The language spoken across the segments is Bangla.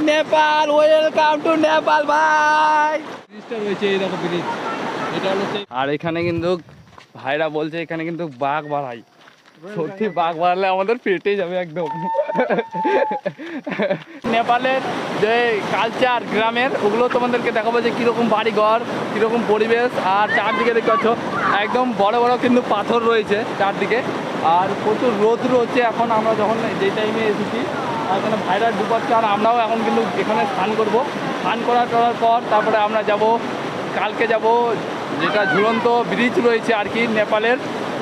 নেপাল, ওয়েলকাম টু নেপাল ভাই। ব্রিজটা রয়েছে, এই দেখো ব্রিজ, এটা হলো। আর এখানে কিন্তু ভাইরা বলছে এখানে কিন্তু বাঘ বাড়াই, সত্যি বাঘ বাড়ালে আমাদের পেটে যাবে একদম। নেপালের যে কালচার গ্রামের, ওগুলো তোমাদেরকে দেখাবো যে কীরকম বাড়িঘর, কীরকম পরিবেশ। আর চারদিকে দেখতে পাচ্ছ একদম বড় বড় কিন্তু পাথর রয়েছে চারদিকে, আর প্রচুর রোদ্র হচ্ছে এখন। আমরা যখন যে টাইমে এসেছি আর এখানে ভাইরা ডুবাচ্ছে, আর আমরাও এখন কিন্তু এখানে স্নান করবো। স্নান করার পর তারপরে আমরা যাব, কালকে যাব যেটা ঝুলন্ত ব্রিজ রয়েছে আর কি নেপালের,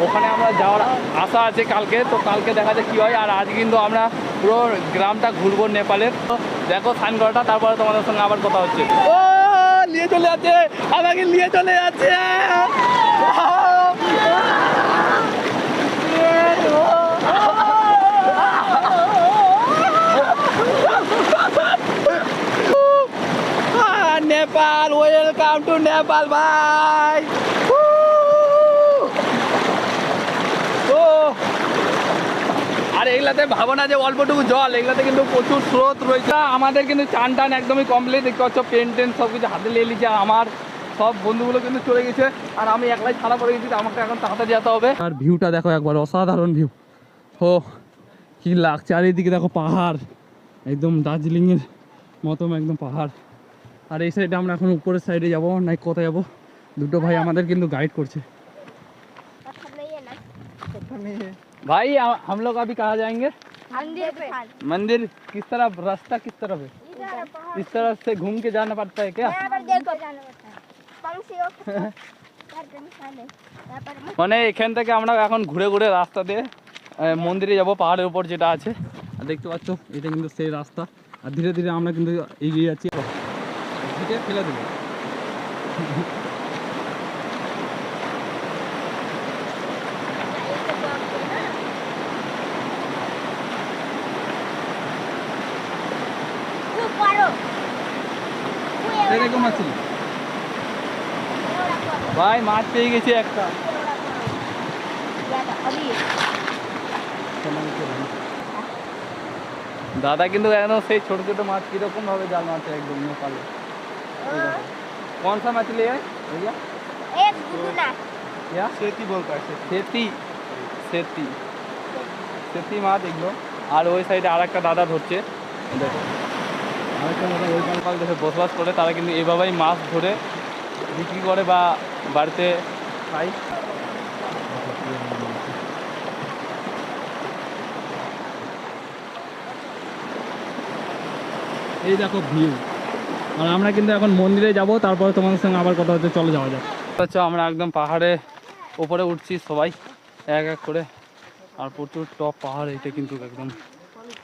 ওখানে আমরা যাওয়ার আশা আছে কালকে। তো কালকে দেখা যাক কী হয়। আর আজ কিন্তু আমরা পুরো গ্রামটা ঘুরবো নেপালের। তো দেখো স্নান করাটা, তারপরে তোমাদের সঙ্গে আবার কথা হচ্ছে। ও নিয়ে চলে যাচ্ছে, আমাকে নিয়ে চলে যাচ্ছে। নেপাল, ওয়েলকাম টু নেপাল ভাই। আর এগুলাতে ভাবো না যে অল্পটুকু জল, এগুলাতে কিন্তু প্রচুর স্রোত রয়েছে। আমাদের কিন্তু চান টান একদমই কমপ্লিট, দেখতে পাচ্ছ পেন টেন সব কিছু হাতে নিয়ে নিচ্ছে। আমার সব বন্ধুগুলো কিন্তু চলে গেছে, আর আমি একলাই ছাড়া পড়ে গেছি। আমাকে এখন তাড়াতাড়ি যেতে হবে। আর ভিউটা দেখো একবার, অসাধারণ ভিউ। ও কি লাগছে, আর এইদিকে দেখো পাহাড়, একদম দার্জিলিংয়ের মতন একদম পাহাড়। আর এই সাইডে আমরা এখন উপরের সাইডে যাবো, না কোথায় যাবো, দুটো ভাই আমাদের কিন্তু গাইড করছে। भाई हम लोग अभी कहाँ जाएंगे? मंदिर पे। मंदिर किस तरफ, रास्ता किस तरफ है? इस तरफ से घूम के जाना पड़ता है क्या? মানে এখান থেকে আমরা এখন ঘুরে ঘুরে রাস্তা দিয়ে মন্দিরে যাব, পাহাড়ের উপর যেটা আছে। আর দেখতে পাচ্ছ এটা কিন্তু সেই রাস্তা। আর ধীরে ধীরে আমরা কিন্তু এগিয়ে যাচ্ছি, ফেলে দেবো। দেখো মাছি ভাই, মাছ পেয়ে গেছি একটা। দাদা কিন্তু একদম সেই ছোট ছোট মাছ কিরকম ভাবে জাল মারছে একদম নেপালে। कौन सा मछली है भैया? एक गुना क्या सेती बोलता है? सेती, सेती, सेती মাছ এগুলো। আর ওই সাইডে আর একটা দাদা ধরছে, দেখো আরেকটা দাদা ওই কাল দেশে বসবাস করে, তারা কিন্তু এভাবেই মাছ ধরে বিক্রি করে বা বাড়িতে খায়। এই দেখো ভিউ। আর আমরা কিন্তু এখন মন্দিরে যাব, তারপরে তোমাদের সঙ্গে আবার কথা হচ্ছে, চলে যাওয়া যাক। আচ্ছা আমরা একদম পাহাড়ে উপরে উঠছি সবাই এক এক করে। আর প্রচুর টপ পাহাড়, এটা কিন্তু একদম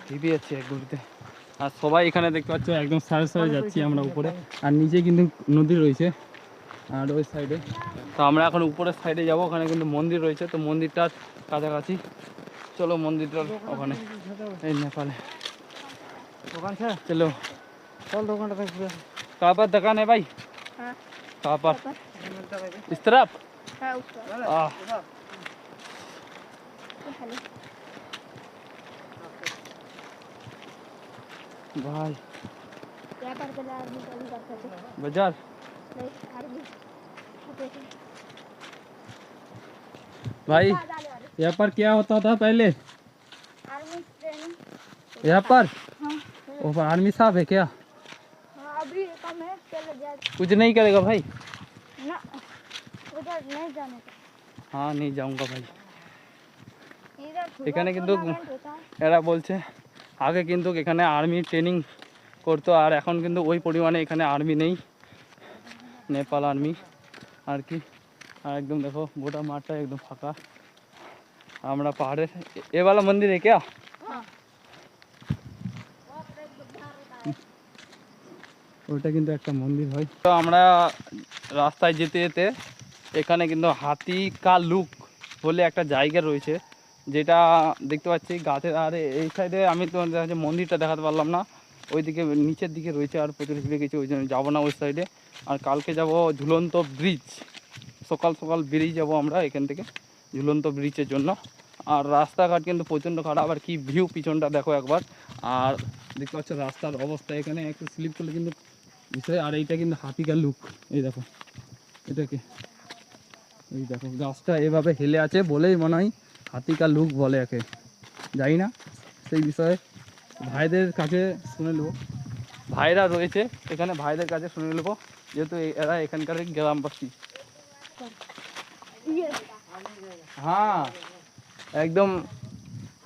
হেভি আছে এক ঘুরতে। আর সবাই এখানে দেখতে পাচ্ছ একদম সারে সারে যাচ্ছি আমরা উপরে। আর নিচে কিন্তু নদী রয়েছে আর ওই সাইডে। তো আমরা এখন উপরের সাইডে যাব, ওখানে কিন্তু মন্দির রয়েছে। তো মন্দিরটার কাছাকাছি, চলো মন্দিরটার ওখানে, এই নেপালে দোকান আছে, চলো चल दो घंटा तक। कहाँ पर दुकान है भाई? हाँ। कहाँ पर? इस तरफ? हाँ, उस तरफ। भाई बाजार भाई, यहाँ पर क्या होता था पहले? यहाँ पर ऊपर आर्मी साहब है क्या? अभी कम है, चले जाए। कुछ नहीं करेगा भाई? ना, उधर नहीं जाने का। हाँ नहीं जाऊंगा भाई। इधर এখানে কিন্তু এরা বলছে আগে কিন্তু এখানে আর্মি ট্রেনিং করতো, আর এখন কিন্তু ওই পরিমাণে এখানে আর্মি নেই, নেপাল আর্মি আর কি। আর একদম দেখো গোটা মাঠটা একদম ফাঁকা। আমরা পাহাড়ে, এ वाला मंदिर है क्या? ওটা কিন্তু একটা মন্দির হয়। তো আমরা রাস্তায় যেতে যেতে এখানে কিন্তু হাতি কা লুক বলে একটা জায়গা রয়েছে, যেটা দেখতে পাচ্ছি গাছের। আর এই সাইডে আমি তো মন্দিরটা দেখাতে পারলাম না, ওইদিকে নিচের দিকে রয়েছে আর প্রচুর ভিড়ে গেছে, ওই জন্য যাবো না ওই সাইডে। আর কালকে যাব ঝুলন্ত ব্রিজ, সকাল সকাল বেরিয়ে যাব আমরা এখান থেকে ঝুলন্ত ব্রিজের জন্য। আর রাস্তাঘাট কিন্তু প্রচণ্ড খারাপ, আর কি ভিউ পিছনটা দেখো একবার। আর দেখতে পাচ্ছ রাস্তার অবস্থা, এখানে একটু স্লিপ করলে কিন্তু ভিতরে। আর এইটা কিন্তু হাতিকার লুক, এই দেখো এটাকে, এই দেখো গাছটা এভাবে হেলে আছে বলেই মনে হয় হাতিকার লুক বলে একে, জানি না সেই বিষয়ে, ভাইদের কাছে শুনে নেবো, ভাইরা রয়েছে এখানে, ভাইদের কাছে শুনে নেবো, যেহেতু এরা এখানকার গ্রামবাসী। হ্যাঁ একদম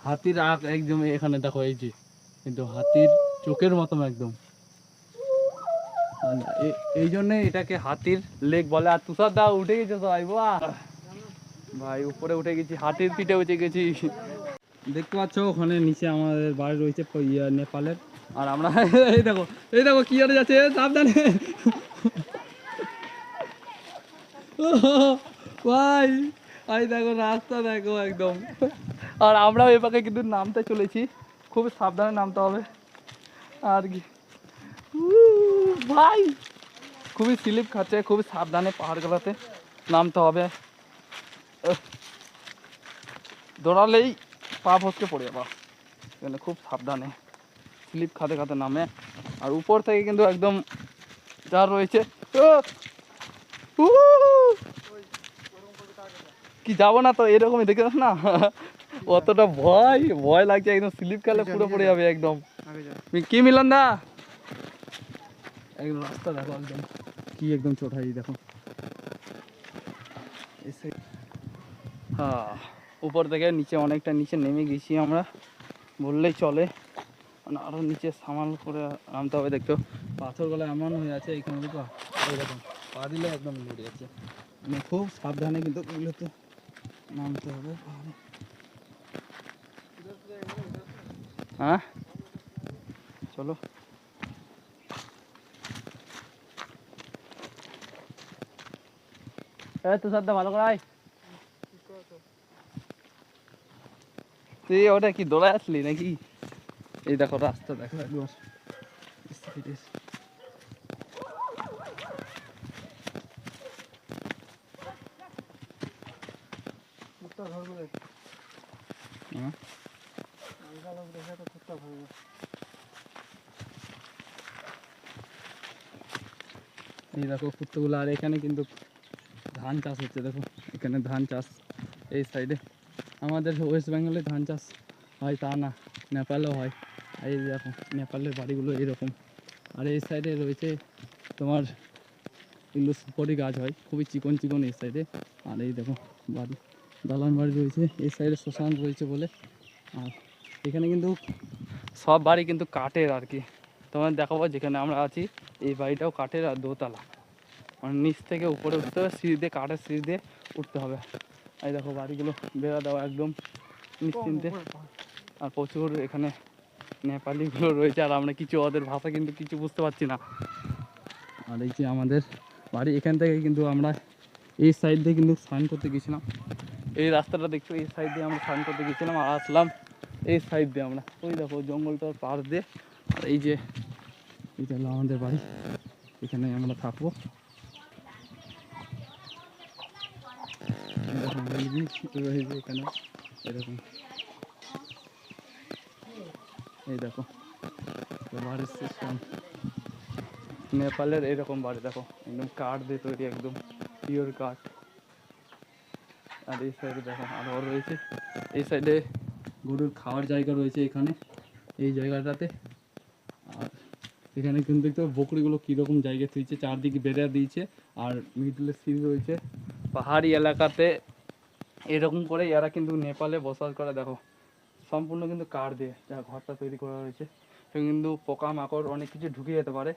হাতির আঁক একদম এখানে দেখো, এই যে কিন্তু হাতির চোখের মতন একদম, এই জন্যে এটাকে হাতির লেক বলে। আর তুষার দা উঠে গেছে সবাই, বাহ ভাই উপরে উঠে গেছি, হাতির পিঠে উঠে গেছি। দেখতে পাচ্ছ ওখানে নিচে আমাদের বাড়ি রয়েছে নেপালের। আর আমরা এই দেখো কি হয়ে যাচ্ছে, সাবধানে ভাই, এই দেখো রাস্তা দেখো একদম। আর আমরাও এ পাকে কিন্তু নামতে চলেছি, খুব সাবধানে নামতে হবে আর কি। ভাই খুবই স্লিপ খাচ্ছে, খুবই সাবধানে পাহাড়গুলোতে নামতে হবে, দৌড়ালেই পা ফসকে পড়ে যাবা, এখানে খুব সাবধানে স্লিপ খাতে খাতে নামে। আর উপর থেকে কিন্তু একদম যা রয়েছে, কি যাবো না তো এরকমই দেখে না, অতটা ভয় ভয় লাগছে, একদম স্লিপ খেলে পুরো পড়ে যাবে একদম। কি মিলন দা একদম রাস্তা দেখো একদম কি একদম চোটাই দেখো, হ্যাঁ উপর থেকে নিচে অনেকটা নিচে নেমে গেছি আমরা বললেই চলে, মানে আরো নিচে সামাল করে নামতে হবে। দেখতো পাথরগুলো এমন হয়ে আছে এইখানে, দেখো এইরকম পা দিলে একদম লড়ে যাচ্ছে, মানে খুব সাবধানে কিন্তু এগুলোতে নামতে হবে পাহাড়ে। হ্যাঁ চলো তো সাদা ভালো করাই, তুই ওটা কি দৌড়ায় আসলি নাকি? এই দেখো রাস্তা দেখো একদম এই দেখো কুত্তগুলো। আর এখানে কিন্তু ধান চাষ হচ্ছে, দেখো এখানে ধান চাষ এই সাইডে, আমাদের ওয়েস্ট বেঙ্গলে ধান চাষ হয় তা না, নেপালেও হয়। এই দেখো নেপালের বাড়িগুলো এরকম। আর এই সাইডে রয়েছে তোমার এগুলো সুপারি গাছ হয়, খুবই চিকন চিকন এই সাইডে। আর এই দেখো বাড়ি, দালান বাড়ি রয়েছে এই সাইডে, শ্মশান রয়েছে বলে। আর এখানে কিন্তু সব বাড়ি কিন্তু কাঠের আর কি, তোমার দেখাবো যেখানে আমরা আছি এই বাড়িটাও কাঠের, আর দোতলা, মানে নিচ থেকে উপরে উঠতে হবে সিঁড়ি দিয়ে, কাঠের সিঁড়ি দিয়ে উঠতে হবে। এই দেখো বাড়িগুলো বেড়া দেওয়া একদম নিশ্চিন্তে। আর প্রচুর এখানে নেপালিগুলো রয়েছে, আর আমরা কিছু ওদের ভাষা কিন্তু কিছু বুঝতে পারছি না। আর এই যে আমাদের বাড়ি, এখান থেকে কিন্তু আমরা এই সাইড দিয়ে কিন্তু স্নান করতে গেছিলাম, এই রাস্তাটা দেখছো এই সাইড দিয়ে আমরা স্নান করতে গেছিলাম, আর আসলাম এই সাইড দিয়ে আমরা, ওই দেখো জঙ্গলটার পাশ দিয়ে। আর এই যে এটা হলো আমাদের বাড়ি, এখানে আমরা থাকবো। এখানে এরকম এই দেখো বাড়ির সিস্টেম, নেপালের এরকম বাড়ি দেখো, একদম কাঠ দিয়ে তৈরি, একদম পিওর কাঠ। আর এই সাইডে দেখো আরও রয়েছে, এই সাইডে গরুর খাওয়ার জায়গা রয়েছে এখানে এই জায়গাটাতে। আর এখানে কিন্তু দেখতে বকরিগুলো কীরকম জায়গায় থুইছে, চারদিকে বেড়া দিয়েছে, আর মিডলে সিঁড়ি রয়েছে। পাহাড়ি এলাকাতে এরকম করে এরা কিন্তু নেপালে বসবাস করে, দেখো সম্পূর্ণ কিন্তু কাঠ দিয়ে যা ঘরটা তৈরি করা হয়েছে। কিন্তু পোকামাকড় অনেক কিছু ঢুকে যেতে পারে,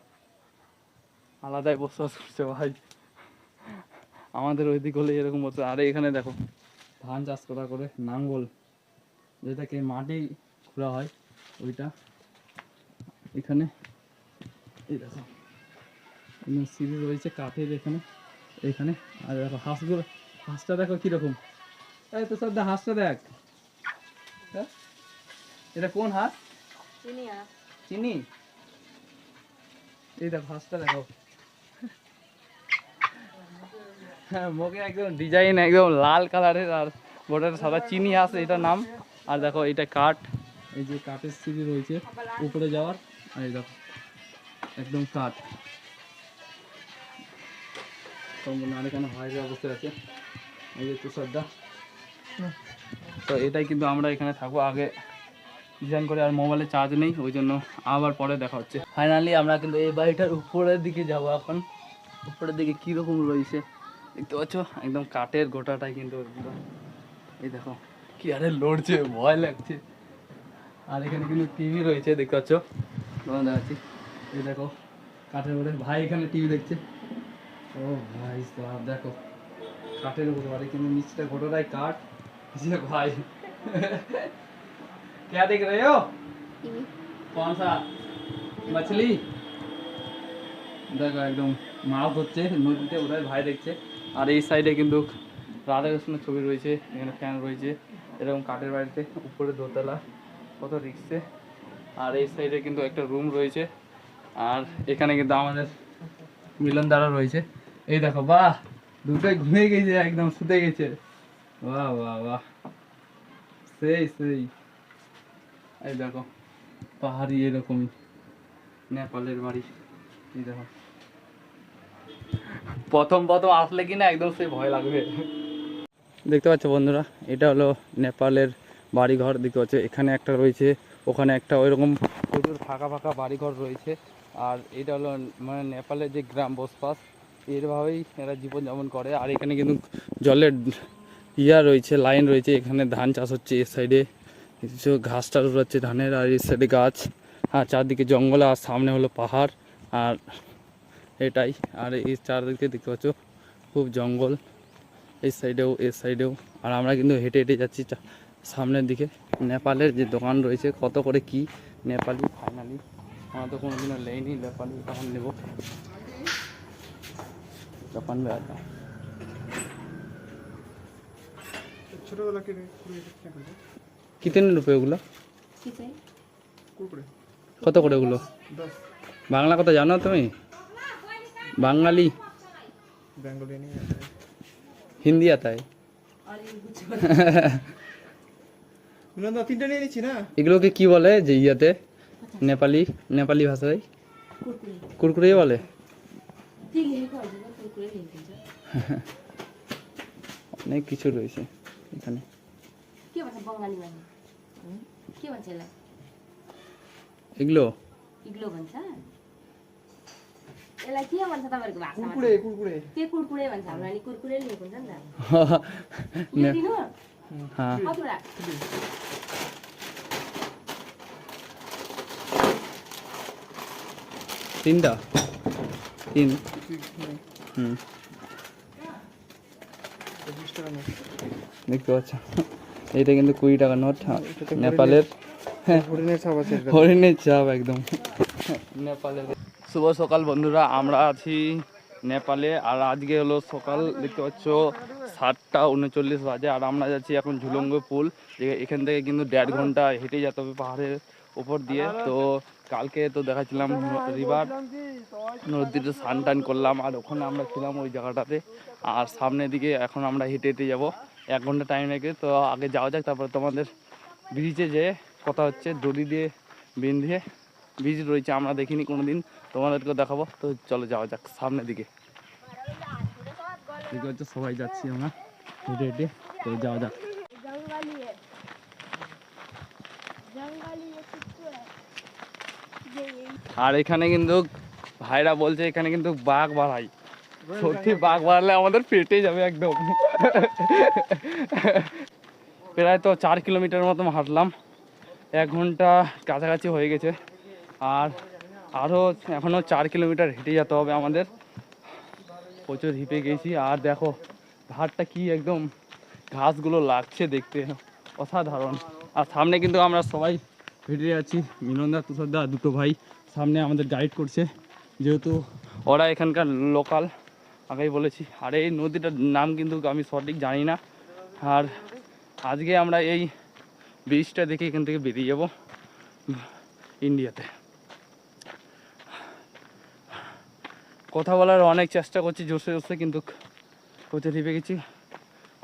আলাদাই বসবাস করছে ভাই, আমাদের ওইদিক হলে এরকম বসে। আর এখানে দেখো ধান চাষ করা করে নাঙ্গল, যেটাকে মাটি খোঁড়া হয় ওইটা এখানে। এই দেখো সিঁড়ি রয়েছে কাঠের এখানে এখানে। আর দেখো হাঁসগুলো, হাঁসটা দেখো কীরকম, এই তো সব হাঁসটা দেখ, হ্যাঁ এটা কোন হাঁস? চিনি। এই দেখো হাঁসটা দেখো, হ্যাঁ মুখে একদম ডিজাইন একদম লাল কালারের, আর বর্ডারে সাদা, চিনি হাঁস এটার নাম। আর দেখো এটা কাঠ, এই যে কাঠের সিঁড়ি রয়েছে উপরে যাওয়ার, এই দেখো একদম কাঠ। সম্পূর্ণ আর এখানে ভাইরা বসে আছে, এই যে তুষারদা। তো এটাই কিন্তু আমরা এখানে থাকবো আগে ডিজাইন করে, আর মোবাইলে চার্জ নেই ওই জন্য আবার পরে দেখা হচ্ছে। ফাইনালি আমরা কিন্তু এই বাড়িটার উপরের দিকে যাব এখন। উপরের দিকে কীরকম রয়েছে দেখতে পাচ্ছ, একদম কাঠের গোটাটাই কিন্তু একদম। এই দেখো কি আরে লড়ছে, ভয় লাগছে। আর এখানে কিন্তু টিভি রয়েছে দেখতে পাচ্ছ, তোমার দেখাচ্ছি। এই দেখো কাঠের উপরে ভাই এখানে টিভি দেখছে। ও ভাই সাহেব দেখো কাঠের উপরে, আর কিন্তু নিচটা গোটাটাই কাঠ। যে ভাই क्या देख रहे हो? कौन सा मछली? দেখো একদম মাছ হচ্ছে নদীতে, ওদের ভাই দেখছে। আর এই সাইডে কিন্তু রাধাকৃষ্ণের ছবি রয়েছে, এখানে ফ্যান রয়েছে এরকম কাঠের বাড়িতে, উপরে দোতলা, কত রিক্সে। আর এই সাইডে কিন্তু একটা রুম রয়েছে, আর এখানে কিন্তু আমাদের মিলন দ্বারা রয়েছে। এই দেখো বাহ, দুটোই ঘুমিয়ে গেছে একদম, শুতে গেছে। বাহ বাহ বাহ, সেই সেই। এই দেখো পাহাড়ি এরকমই নেপালের বাড়ি। এই দেখো প্রথম প্রথম আসলে কিনা একদম সেই ভয় লাগবে। দেখতে পাচ্ছ বন্ধুরা, এটা হলো নেপালের বাড়িঘর। দেখতে পাচ্ছ এখানে একটা রয়েছে, ওখানে একটা, ওইরকম প্রচুর ফাঁকা ফাঁকা বাড়িঘর রয়েছে। আর এটা হলো মানে নেপালের যে গ্রাম বসবাস, এরভাবেই এরা জীবনযাপন করে। আর এখানে কিন্তু জলের রয়েছে, লাইন রয়েছে, এখানে ধান চাষ হচ্ছে। এর সাইডে কিছু ঘাস টাস উড়াচ্ছে ধানের, আর এই সাইডে গাছ, আর চারদিকে জঙ্গল, আর সামনে হলো পাহাড়। আর এটাই, আর এই চারদিকে দেখতে পাচ্ছ খুব জঙ্গল, এই সাইডেও এর সাইডেও। আর আমরা কিন্তু হেঁটে হেঁটে যাচ্ছি সামনের দিকে। নেপালের যে দোকান রয়েছে কত করে কি নেপালি, ফাইনালি আমরা তো কোনোদিনও লেইনি নেপালি, তখন নেব জাপান में आता। ছোটবেলা कितने रुपए ওগুলো, কত করে ওগুলো? বাংলা কথা জানো তুমি? বাঙালি বেঙ্গলি নেই, হিন্দি आता है? মিলন তিনটা নিয়ে নিচ্ছি না। এগুলোকে কি বলে যে ইয়াতে নেপালি, নেপালি ভাষায় কুরকুরে বলে। অনেক কিছু রয়েছে এখানে। এগুলো কুরকুরে কুরকুরে হ্যাঁ তিনটা তিন। হুম, 25 টাকা নোট। দেখতে পাচ্ছ এইটা কিন্তু 20 টাকা নোট নেপালের। হরিণের ছাপ আছে এটা। হরিণের চাপ একদম নেপালের। শুভ সকাল বন্ধুরা, আমরা আছি নেপালে। আর আজকে হলো সকাল, দেখতে পাচ্ছ 7টা 39 বাজে। আর আমরা যাচ্ছি এখন ঝুলঙ্গ পুল, এখান থেকে কিন্তু 1.5 ঘন্টা হেঁটে যেতে হবে পাহাড়ের উপর দিয়ে। তো কালকে তো দেখাচ্ছিলাম রিভার, নদীতে স্নান টান করলাম, আর ওখানে আমরা ছিলাম ওই জায়গাটাতে। আর সামনের দিকে এখন আমরা হেঁটে হেঁটে যাবো, 1 ঘন্টা টাইম লাগে। তো আগে যাওয়া যাক, তারপর তোমাদের ব্রিজে যেয়ে কথা হচ্ছে। দড়ি দিয়ে বেঁধে ব্রিজ রয়েছে, আমরা দেখিনি কোনোদিন, তোমাদেরকে দেখাবো। তো চলো যাওয়া যাক সামনের দিকে। দেখতে পাচ্ছ সবাই যাচ্ছি আমরা হেঁটে হেঁটে, তো যাওয়া যাক। जंगली है, जंगली ये कुत्ते है, ये আর এখানে কিন্তু ভাইরা বলছে এখানে কিন্তু বাঘ বাড়াই, সত্যি বাঘ বাড়ালে আমাদের পেটে যাবে একদম। প্রায় তো 4 কিলোমিটার মতো হাঁটলাম, 1 ঘন্টা কাছাকাছি হয়ে গেছে। আর আরও এখনও 4 কিলোমিটার হেঁটে যেতে হবে আমাদের, প্রচুর হিপে গেছি। আর দেখো ঘাটটা কি একদম ঘাসগুলো লাগছে দেখতে, অসাধারণ। আর সামনে কিন্তু আমরা সবাই হেঁটে যাচ্ছি, মিলনদা তুষারদা দুটো ভাই সামনে আমাদের গাইড করছে, যেহেতু ওরা এখানকার লোকাল, আগেই বলেছি। আর এই নদীটার নাম কিন্তু আমি সঠিক জানি না। আর আজকে আমরা এই ব্রিজটা দেখে এখান থেকে বেরিয়ে যাব ইন্ডিয়াতে। কথা বলার অনেক চেষ্টা করছি জোরসে জোরসে, কিন্তু প্রচুর হিপে গেছি,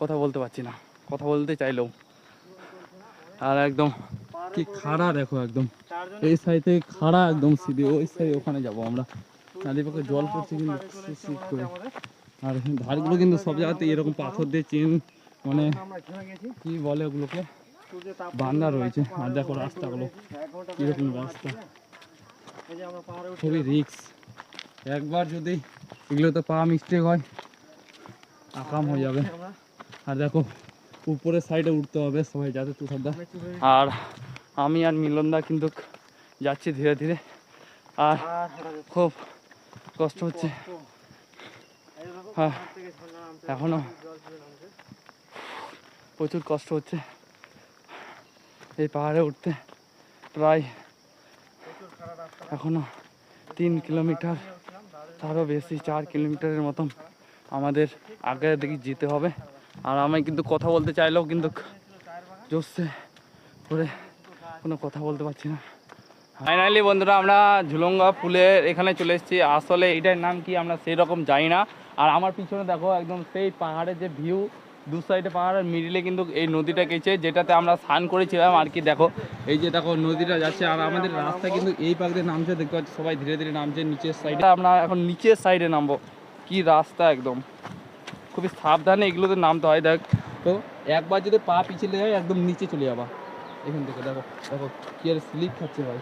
কথা বলতে পারছি না, কথা বলতে চাইলেও। আর একদম কি খাড়া দেখো একদম। এই সাইড থেকে খাড়া একদম সিধে ওই সাইড ওখানে যাবো আমরা। চারিপাশে জল পড়ছে কিন্তু শীত করে, আর ধারগুলো কিন্তু সব জায়গাতে এরকম পাথর দিয়ে চেন মানে কি বলে ওগুলোকে বান্ধা রয়েছে। আর দেখো রাস্তাগুলো কিরকম রাস্তা, খুবই রিস্ক। একবার যদি এগুলোতে পা মিস্টেক হয় আকাম হয়ে যাবে। আর দেখো উপরের সাইডে উঠতে হবে সবাই যাতে তুষারদা, আর আমি আর মিলনদা কিন্তু যাচ্ছি ধীরে ধীরে, আর খুব কষ্ট হচ্ছে। হ্যাঁ এখনো প্রচুর কষ্ট হচ্ছে এই পাহাড়ে উঠতে। প্রায় এখনো 3 কিলোমিটার তারও বেশি, 4 কিলোমিটারের মতন আমাদের আগে দিকে যেতে হবে। আর আমি কিন্তু কথা বলতে চাইলেও কিন্তু জোরসে করে কোনো কথা বলতে পারছি না। ফাইনালি বন্ধুরা আমরা ঝুলঙ্গা পুলের এখানে চলে এসেছি। আসলে এটার নাম কি আমরা সেই রকম জানি না। আর আমার পিছনে দেখো একদম সেই পাহাড়ের যে ভিউ, দু সাইডে পাহাড়ের মিডিলে কিন্তু এই নদীটা গেছে যেটাতে আমরা স্নান করেছিলাম আর কি। দেখো এই যে দেখো নদীটা যাচ্ছে, আর আমাদের রাস্তা কিন্তু এই পাক দিয়ে নামছে, দেখতে পাচ্ছি সবাই ধীরে ধীরে নামছে নিচের সাইডে। আমরা এখন নিচের সাইডে নামবো। কি রাস্তা, একদম খুবই সাবধানে এগুলোতে নামতে হয়। দেখ তো একবার যদি পা পিছলে যায় একদম নিচে চলে যাবা এখান থেকে। দেখো দেখো কি আর স্লিপ খাচ্ছে ভাই,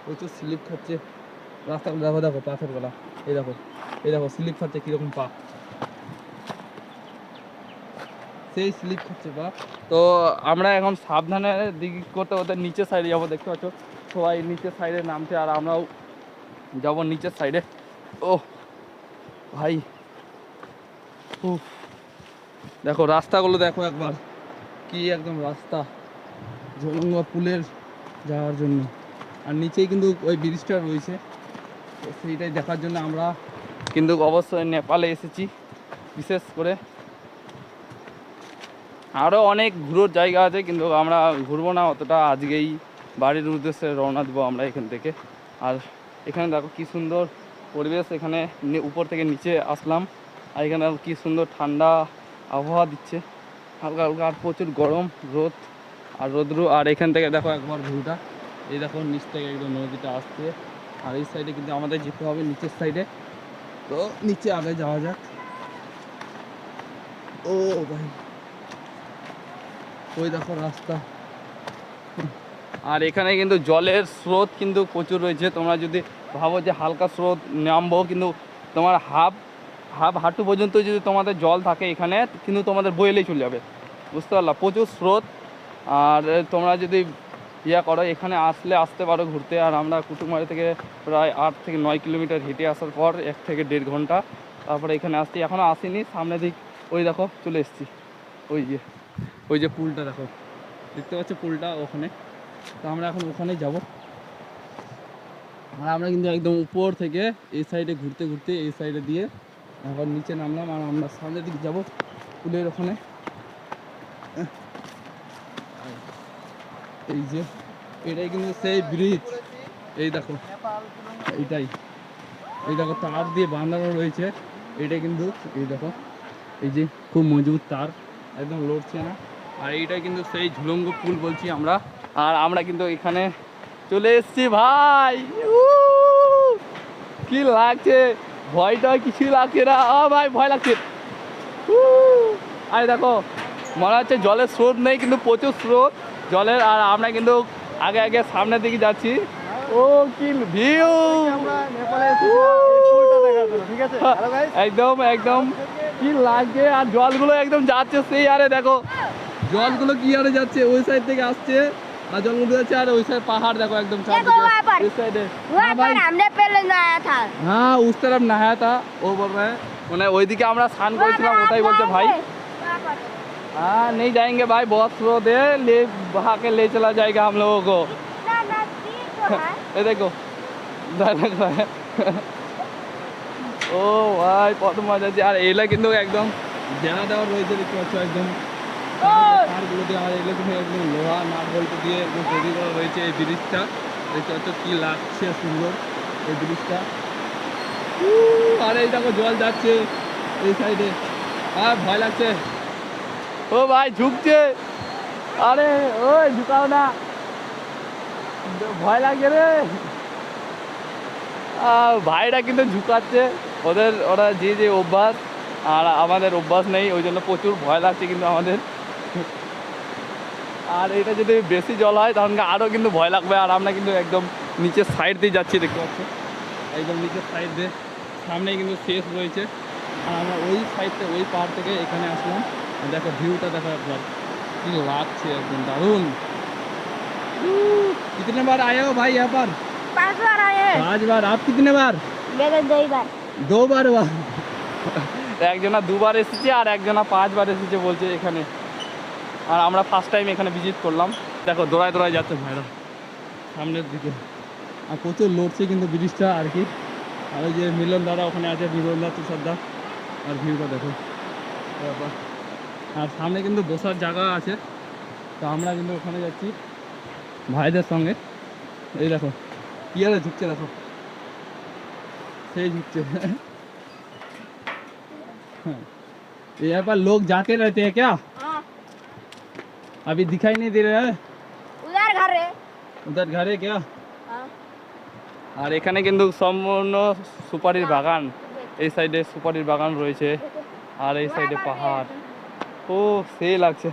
প্রচুর স্লিপ খাচ্ছে রাস্তাগুলো। দেখো দেখো পাথর গলা, এই দেখো এই দেখো স্লিপ খাচ্ছে কিরকম পা, সেই স্লিপ খাচ্ছে পা। তো আমরা এখন সাবধানে দিক করতে করতে নিচের সাইডে যাবো। দেখতে পাচ্ছ সবাই নিচের সাইডে নামছে আর আমরাও যাবো নিচের সাইডে। ও ভাই দেখো রাস্তাগুলো দেখো একবার, কি একদম রাস্তা ঝুলঙ্গা পুলের যাওয়ার জন্য। আর নিচেই কিন্তু ওই ব্রিজটা রয়েছে, তো সেইটাই দেখার জন্য আমরা কিন্তু অবশ্যই নেপালে এসেছি। বিশেষ করে আরও অনেক ঘুরোর জায়গা আছে কিন্তু আমরা ঘুরবো না অতটা, আজকেই বাড়ির উদ্দেশ্যে রওনা দেবো আমরা এখান থেকে। আর এখানে দেখো কি সুন্দর পরিবেশ, এখানে উপর থেকে নিচে আসলাম আর এখানে কি সুন্দর ঠান্ডা আবহাওয়া দিচ্ছে হালকা হালকা, আর প্রচুর গরম রোদ আর রোদ্রু। আর এখান থেকে দেখো একবার ভিউটা, এই দেখো নিচ থেকে একদম নদীটা আসছে। আর এই সাইডে কিন্তু আমাদের যেতে হবে নিচের সাইডে, তো নিচে আগে যাওয়া যাক। ও ভাই ওই দেখো রাস্তা। আর এখানে কিন্তু জলের স্রোত কিন্তু প্রচুর রয়েছে। তোমরা যদি ভাবো যে হালকা স্রোত নামবো, কিন্তু তোমার হাফ হাঁটু পর্যন্ত যদি তোমাদের জল থাকে এখানে কিন্তু তোমাদের বয়েলেই চলে যাবে, বুঝতে পারলা, প্রচুর স্রোত। আর তোমরা যদি করো এখানে আসতে পারো ঘুরতে। আর আমরা কুটুমবাড়ি থেকে প্রায় 8 থেকে 9 কিলোমিটার হেঁটে আসার পর 1 থেকে 1.5 ঘন্টা তারপরে এখানে আসছি। এখনও আসিনি, সামনে দিক ওই দেখো চলে এসেছি। ওই যে পুলটা দেখো, দেখতে পাচ্ছ পুলটা ওখানে, তো আমরা এখন ওখানে যাব। আর আমরা কিন্তু একদম উপর থেকে এই সাইডে ঘুরতে ঘুরতে এই সাইডে দিয়ে এখন নিচে নামলাম। আর আমরা সামনের দিক যাব পুলের ওখানে। এই যে এটাই কিন্তু সেই ব্রিজ, এই দেখো এইটাই, এই দেখো তার দিয়ে বাঁধানো রয়েছে। এটা কিন্তু এই দেখো এই যে খুব মজবুত তার, একদম লড়ছে না। আর এইটাই কিন্তু সেই ঝুলঙ্গ পুল বলছি আমরা। আর আমরা কিন্তু এখানে চলে এসেছি ভাই। কি লাগছে, ভয়টা কিছুই লাগছে না ভাই, ভয় লাগছে। আরে দেখো মনে হচ্ছে জলের স্রোত নেই কিন্তু প্রচুর স্রোত জলের। আর আমরা কিন্তু আগে আগে সামনের দিকে যাচ্ছি। ও কি ভিউ, একদম একদম কি লাগছে। আর জলগুলো একদম যাচ্ছে সেই, আরে দেখো জলগুলো কি আরে যাচ্ছে ওই সাইড থেকে আসছে আর জলগুলো যাচ্ছে। আর ওই সাইড পাহাড় দেখো একদম इस साइड है। वहाँ पर हमने पहले नहाया था। हाँ उस तरफ नहाया था, वो बोल रहे हैं মানে ওইদিকে আমরা স্নান করেছিলাম, ওটাই বলছে ভাই। हाँ नहीं जाएंगे भाई, बहुत स्रोत है, ले बहा के ले चला जाएगा हम लोगों को। ये देखो ও ভাই কত মজা আছে। আর এগুলা কিন্তু একদম জানা দেওয়া রয়েছে, দেখতে পাচ্ছ একদম তারগুলো দিয়ে। আর এগুলো কিন্তু একদম লোহা নাট বল্টু দিয়ে একদম তৈরি করা রয়েছে এই ব্রিজটা। দেখতে পাচ্ছ কি লাগছে সুন্দর এই ব্রিজটা। আর এই দেখো জল যাচ্ছে এই সাইডে, আর ভয় লাগছে। ও ভাই ঝুঁকছে, আরে ওই ঝুঁকাও না। ভয় লাগছে রে। ভাইরা কিন্তু ঝুঁকাচ্ছে, ওরা যে অভ্যাস, আর আমাদের অভ্যাস নেই, ওই জন্য প্রচুর ভয় লাগছে কিন্তু আমাদের। আর এটা যদি বেশি জল হয় তখন আরও কিন্তু ভয় লাগবে। আর আমরা কিন্তু একদম নিচের সাইড দিয়ে যাচ্ছি, দেখতে পাচ্ছ, একদম নিচের সাইড দিয়ে, সামনেই কিন্তু শেষ রয়েছে। আর আমরা ওই সাইড থেকে, ওই পাহাড় থেকে এখানে আসলাম। দেখো ভিউটা দেখো একবার, কি লাগছে, একদম দারুণ। कितने बार आए हो भाई यहाँ पर? 5 बार आए हैं। 5 बार। आप कितने बार? मैं तो 2 बार। 2 बार। একজনা 2 বার এসেছে আর একজনা 5 বার এসেছে বলছে এখানে। আর আমরা ফার্স্ট টাইম এখানে ভিজিট করলাম। দেখো দৌড়ায় দৌড়ায় যাচ্ছে ভাইরা সামনের দিকে। আর প্রচুর লড়ছে কিন্তু ব্রিজটা আর কি। আর ওই যে মিলন দাদা ওখানে আছে, বিরল দা, তুষার দা। আর ভিউটা দেখো। আর সামনে কিন্তু বসার জায়গা আছে, তো আমরা কিন্তু ওখানে যাচ্ছি ভাইদের সঙ্গে। এই দেখো কি আরে ঝুঁকছে, দেখো সেই ঝুঁকছে। यहाँ पर लोग जाके रहते हैं क्या? हाँ, अभी दिखाई नहीं दे रहे हैं। उधर घर है। उधर घर है क्या? हाँ। আর এখানে কিন্তু সম্পূর্ণ সুপারির বাগান। এই সাইডে সুপারির বাগান রয়েছে আর এই সাইডে পাহাড়। ও সেই লাগছে।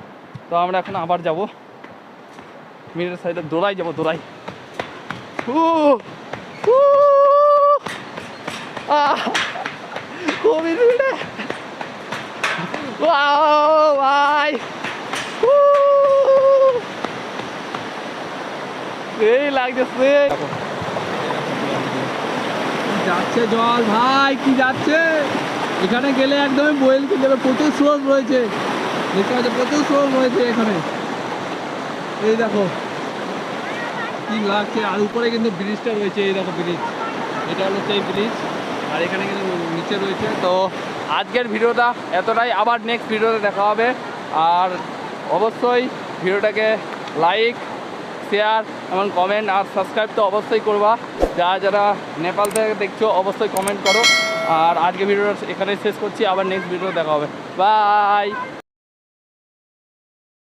তো আমরা এখন আবার যাব মিরের সাইডে, দৌড়াই যাব, দৌড়াই। খুবই ভিড়ে ভাই, সেই লাগছে। যাচ্ছে জল ভাই, কি যাচ্ছে। এখানে গেলে একদমই বয়েল করে যাবে, প্রচুর স্রোত রয়েছে, দেখতে পাচ্ছ প্রচুর স্রোত রয়েছে এখানে। এই দেখো কি লাগছে। আর উপরে কিন্তু ব্রিজটা রয়েছে, এই দেখো ব্রিজ, এটা হলো সেই ব্রিজ। আর এখানে কিন্তু নিচে রয়েছে। তো আজকের ভিডিওটা এতটাই, আবার নেক্সট ভিডিওতে দেখা হবে। আর অবশ্যই ভিডিওটাকে লাইক, শেয়ার এবং কমেন্ট আর সাবস্ক্রাইব তো অবশ্যই করবা। যারা নেপাল থেকে দেখছো অবশ্যই কমেন্ট করো। আর আজকে ভিডিওটা এখানেই শেষ করছি, আবার নেক্সট ভিডিও দেখা হবে। বাই।